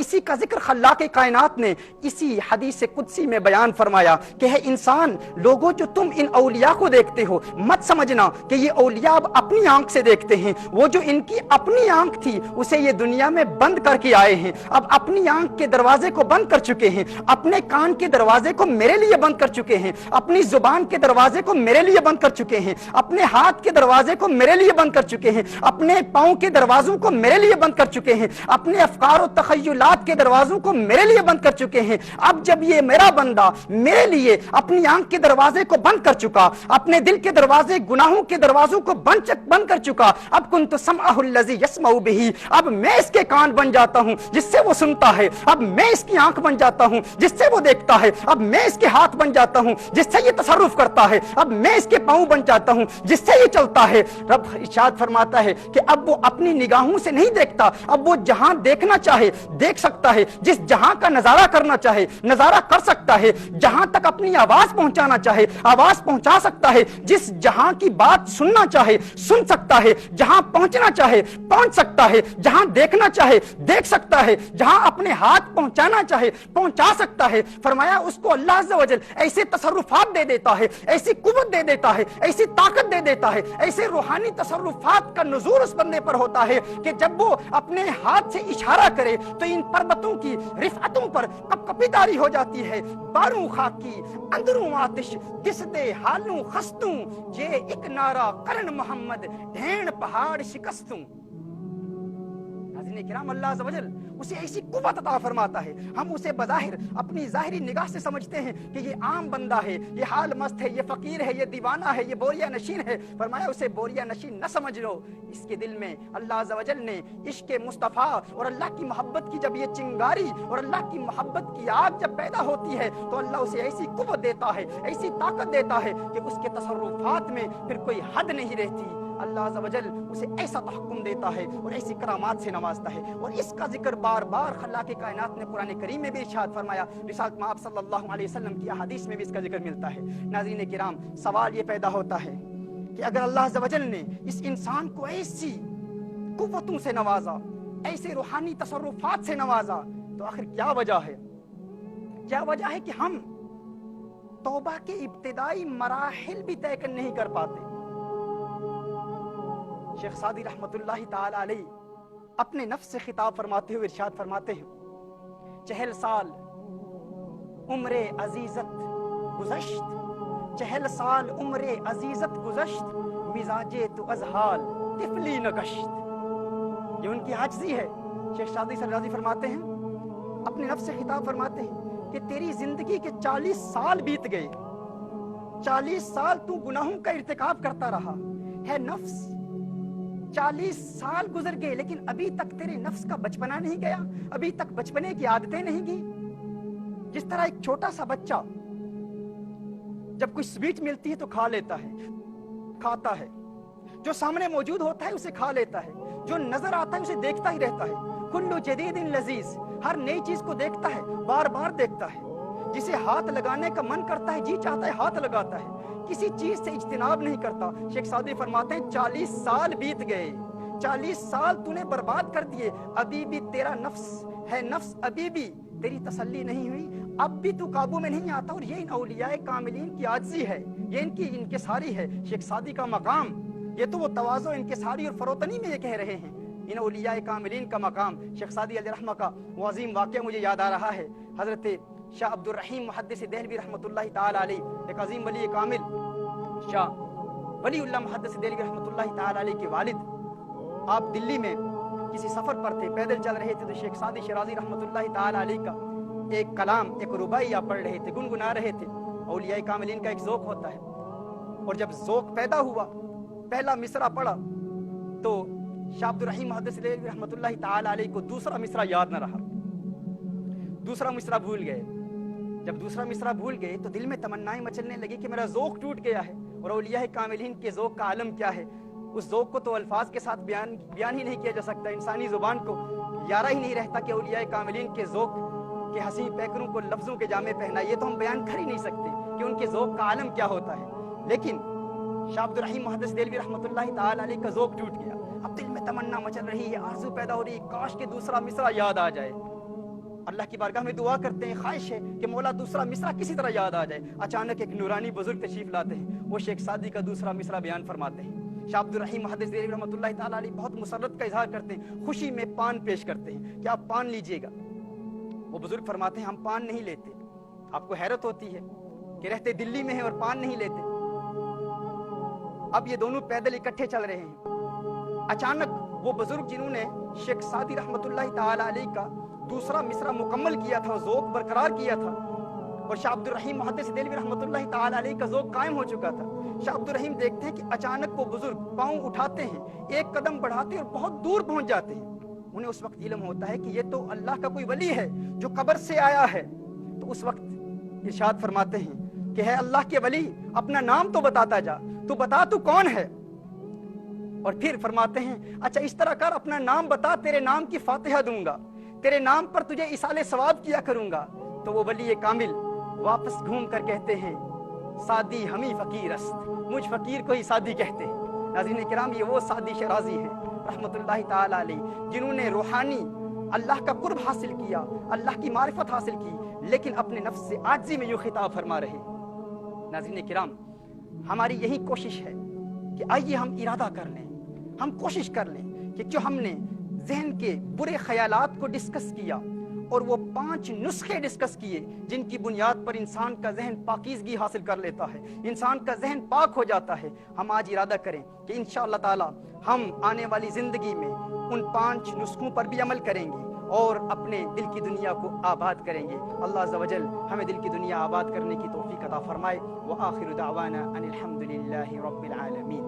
اسی کا ذکر خلاق کائنات نے اسی حدیث قدسی میں بیان فرمایا کہ ہے انسان، لوگوں جو تم ان اولیاء کو دیکھتے ہو مت سمجھنا کہ یہ اولیاء اب اپنی آنکھ سے دیکھتے ہیں، وہ جو ان کی اپنی آنکھ تھی اسے یہ دنیا میں بند کر کے آئے ہیں، اب اپنی آنکھ کے دروازے کو بند کر چکے ہیں، اپنے کان کے دروازے کو میرے لیے بند کر چکے ہیں، اپنی زبان کے دروازے کو میرے لیے بند کر چکے ہیں، اپنے ہاتھ کے دروازے کو میرے لیے بند کر چکے ہیں، اپنے پاؤں کے دروازوں کو میرے لیے بند کر چکے ہیں، اپنے افکار و تخیلات کے دروازوں کو میرے لیے بند کر چکے ہیں۔ اب جب یہ میرا بندہ میرے لیے اپنی آنکھ کے دروازے کو بند کر چکا، اپنے دل کے دروازے گناہوں کے دروازوں کو بند کر چکا، اب کنت سمعہ الذی یسمع بہ، اب میں اس کے کان بن جاتا ہوں جس سے وہ سنتا ہے، اب میں اس کی آنکھ بن جاتا ہوں جس سے وہ دیکھتا ہے، اب میں اس کے ہاتھ بن جاتا ہوں جس سے یہ تصرف کرتا ہے، اب میں اس کے پاؤں بن جاتا ہوں جس سے یہ چلتا ہے۔ رب ارشاد فرماتا ہے کہ اب وہ اپنی نگاہوں سے نہیں دیکھتا، اب وہ جہاں دیکھنا چاہے دیکھ سکتا ہے، جس جہاں کا نظارہ کرنا چاہے نظارہ کر سکتا ہے، جہاں تک اپنی آواز پہنچانا چاہے آواز پہنچا سکتا ہے، جس جہاں کی بات سننا چاہے سن سکتا ہے، جہاں پہنچنا چاہے پہنچ سکتا ہے، جہاں دیکھنا چاہے دیکھ سکتا ہے، جہاں اپنے ہاتھ پہنچانا چاہے پہنچا سکتا ہے۔ فرمایا اس کو اللہ عز و جل ایسے تصرفات دے دیتا ہے، ایسی قوت دے دیتا ہے، ایسی طاقت دے دیتا ہے، ایسے روحانی تصرفات کا نزول اس بندے پر ہوتا ہے کہ جب وہ اپنے ہاتھ سے اشارہ کرے تو ان پربتوں کی رفعتوں پر کپ کپی داری ہو جاتی ہے۔ باروں خاکی اندروں آتش کس دے حالوں خستوں، جے ایک نعرہ کرن محمد ڈھین پہاڑ شکستوں۔ ناظرین کرام، اللہ عز و جل اسے ایسی قوت عطا فرماتا ہے، ہم اسے بظاہر اپنی ظاہری نگاہ سے سمجھتے ہیں کہ یہ عام بندہ ہے، یہ حال مست ہے، یہ فقیر ہے، یہ دیوانہ ہے، یہ بوریا نشین ہے۔ فرمایا اسے بوریا نشین نہ سمجھ لو، اس کے دل میں اللہ عز و جل نے عشق مصطفیٰ اور اللہ کی محبت کی جب یہ چنگاری اور اللہ کی محبت کی آگ جب پیدا ہوتی ہے تو اللہ اسے ایسی قوت دیتا ہے، ایسی طاقت دیتا ہے کہ اس کے تصرفات میں پھر کوئی حد نہیں رہتی۔ اللہ عز و جل اسے ایسا تحکم دیتا ہے اور ایسی کرامات سے نوازتا ہے، اور اس کا ذکر بار بار خلاق کائنات نے قرآن کریم میں بھی ارشاد فرمایا، رسالت مآب صلی اللہ علیہ وسلم کی احادیث میں بھی اس کا ذکر ملتا ہے۔ ناظرین کرام، سوال یہ پیدا ہوتا ہے کہ اگر اللہ عز و جل نے اس انسان کو ایسی قوتوں سے نوازا، ایسے روحانی تصرفات سے نوازا، تو آخر کیا وجہ ہے؟ کیا وجہ ہے کہ ہم توبہ کے ابتدائی مراحل بھی طے نہیں کر پاتے؟ شیخ سعدی رحمت اللہ تعالی علیہ اپنے نفس سے خطاب فرماتے ہوئے ارشاد فرماتے ہیں، 40 سال عمر عزیزت گزشت، 40 سال عمر عزیزت گزشت، مزاجے تو ازحال طفلی نگشت۔ یہ ان کی عاجزی ہے۔ شیخ سعدی سررازی فرماتے ہیں، اپنے نفس سے خطاب فرماتے ہیں کہ تیری زندگی کے 40 سال بیت گئے، 40 سال تو گناہوں کا ارتکاب کرتا رہا ہے نفس، 40 سال گزر گئے لیکن ابھی تک تیرے نفس کا بچپنا نہیں گیا، ابھی تک بچپنے کی عادتیں نہیں گئی۔ جس طرح ایک چھوٹا سا بچہ جب کوئی سویٹ ملتی ہے تو کھا لیتا ہے، کھاتا ہے، جو سامنے موجود ہوتا ہے اسے کھا لیتا ہے، جو نظر آتا ہے اسے دیکھتا ہی رہتا ہے۔ کلو جدید لذیذ، ہر نئی چیز کو دیکھتا ہے، بار بار دیکھتا ہے، جسے ہاتھ لگانے کا من کرتا ہے، جی چاہتا ہے ہاتھ لگاتا ہے، کسی چیز سے اجتناب نہیں کرتا۔ شیخ سعدی فرماتے ہیں 40 سال بیت گئے، 40 سال تو نے برباد کر دیے، ابھی بھی تیرا نفس ہے، نفس ابھی بھی تیری تسلی نہیں ہوئی، اب بھی تو قابو میں نہیں آتا۔ اور یہ ان اولیاء کاملین کی عاجزی ہے، یہ ان کی انکساری ہے۔ شیخ سعدی کا مقام، یہ تو وہ تواضع، انکساری اور فروتنی میں یہ کہہ رہے ہیں، ان اولیاء کاملین کا مقام۔ شیخ سعدی علیہ رحمہ کا وہ عظیم واقعہ مجھے یاد آ رہا ہے، حضرت شاہ عبد الرحیم محدث دہلوی رحمۃ اللہ تعالی علیہ، ایک عظیم ولی کامل شاہ ولی اللہ محدث دہلوی رحمۃ اللہ تعالی علیہ کے والد، آپ دلی میں کسی سفر پر تھے، پیدل چل رہے تھے، تو شیخ سعدی شیرازی رحمۃ اللہ تعالی علیہ کا ایک کلام، ایک رباعی آپ پڑھ رہے تھے، گنگنا رہے تھے۔ اولیاء کاملین کا ایک ذوق ہوتا ہے، اور جب ذوق پیدا ہوا، پہلا مصرع پڑھا تو شاہ عبد الرحیم محدث دہلوی رحمۃ اللہ تعالی علیہ کو دوسرا مصرع یاد نہ رہا، دوسرا مصرع بھول گئے۔ جب دوسرا مصرع بھول گئے تو دل میں تمنائیں مچلنے لگی کہ میرا ذوق ٹوٹ گیا ہے، اور اولیاء کاملین کے ذوق کا عالم کیا ہے، اس ذوق کو تو الفاظ کے ساتھ بیان ہی نہیں کیا جا سکتا، انسانی زبان کو یارہ ہی نہیں رہتا کہ اولیاء کاملین کے ذوق کے حسین پیکروں کو لفظوں کے جامے پہنا، یہ تو ہم بیان کر ہی نہیں سکتے کہ ان کے ذوق کا عالم کیا ہوتا ہے۔ لیکن شاہ عبد الرحیم محدث دہلوی رحمۃ اللہ تعالی علیہ کا ذوق ٹوٹ گیا، اب دل میں تمنا مچل رہی ہے، آرزو پیدا ہو رہی ہے، کاش کہ دوسرا مصرع یاد آ جائے۔ اللہ کی بارگاہ میں دعا کرتے ہیں، خواہش ہے کہ مولا دوسرا مصرع کسی طرح یاد آ جائے. اچانک ایک نورانی بزرگ تشریف لاتے ہیں، وہ شیخ سعدی کا دوسرا مصرع بیان فرماتے ہیں. شاہ عبد الرحیم محدث دہلوی رحمۃ اللہ تعالیٰ علیہ بہت مسرت کا اظہار کرتے ہیں، خوشی میں پان پیش کرتے ہیں کہ آپ پان لیجئے گا. وہ بزرگ فرماتے ہیں ہم پان نہیں لیتے. آپ کو حیرت ہوتی ہے کہ رہتے دلی میں ہیں اور پان نہیں لیتے. اب یہ دونوں پیدل اکٹھے چل رہے ہیں. اچانک وہ بزرگ جنہوں نے شیخ سعدی رحمۃ اللہ تعالیٰ علیہ کا دوسرا مصرع مکمل کیا تھا، ذوق برقرار کیا تھا، اور شاہ عبد الرحیم محدث دہلوی رحمۃ اللہ تعالیٰ علیہ کا ذوق قائم ہو چکا تھا. شاہ عبد الرحیم دیکھتے ہیں کہ اچانک وہ بزرگ پاؤں اٹھاتے ہیں، ایک قدم بڑھاتے ہیں اور بہت دور پہنچ جاتے ہیں. انہیں اس وقت علم ہوتا ہے کہ یہ تو اللہ کا کوئی ولی ہے جو قبر سے آیا ہے. تو اس وقت ارشاد فرماتے ہیں کہ ہے اللہ کے ولی، اپنا نام تو بتاتا جا، تو بتا تو کون ہے. اور پھر فرماتے ہیں اچھا اس طرح کر، اپنا نام بتا، تیرے نام کی فاتحہ دوں گا، تیرے نام پر تجھے اصالِ ثواب کیا کروں گا. تو وہ ولی کامل واپس گھوم کر کہتے ہیں سعدی ہمیں فقیر است، مجھ فقیر کو ہی سعدی کہتے ہیں. ناظرین کرام، یہ وہ سعدی شرازی ہیں رحمۃ اللہ تعالیٰ علیہ جنہوں نے روحانی اللہ کا قرب حاصل کیا، اللہ کی معرفت حاصل کی، لیکن اپنے نفس سے عاجزی میں یوں خطاب فرما رہے. ناظرین کرام، ہماری یہی کوشش ہے کہ آئیے ہم ارادہ کر لیں، ہم کوشش کر لیں کہ جو ہم نے ذہن کے برے خیالات کو ڈسکس کیا اور وہ 5 نسخے ڈسکس کیے جن کی بنیاد پر انسان کا ذہن پاکیزگی حاصل کر لیتا ہے، انسان کا ذہن پاک ہو جاتا ہے، ہم آج ارادہ کریں کہ انشاءاللہ تعالی ہم آنے والی زندگی میں ان 5 نسخوں پر بھی عمل کریں گے اور اپنے دل کی دنیا کو آباد کریں گے. اللہ عز و جل ہمیں دل کی دنیا آباد کرنے کی توفیق عطا فرمائے. وآخر دعوانا ان الحمد للہ رب العالمین.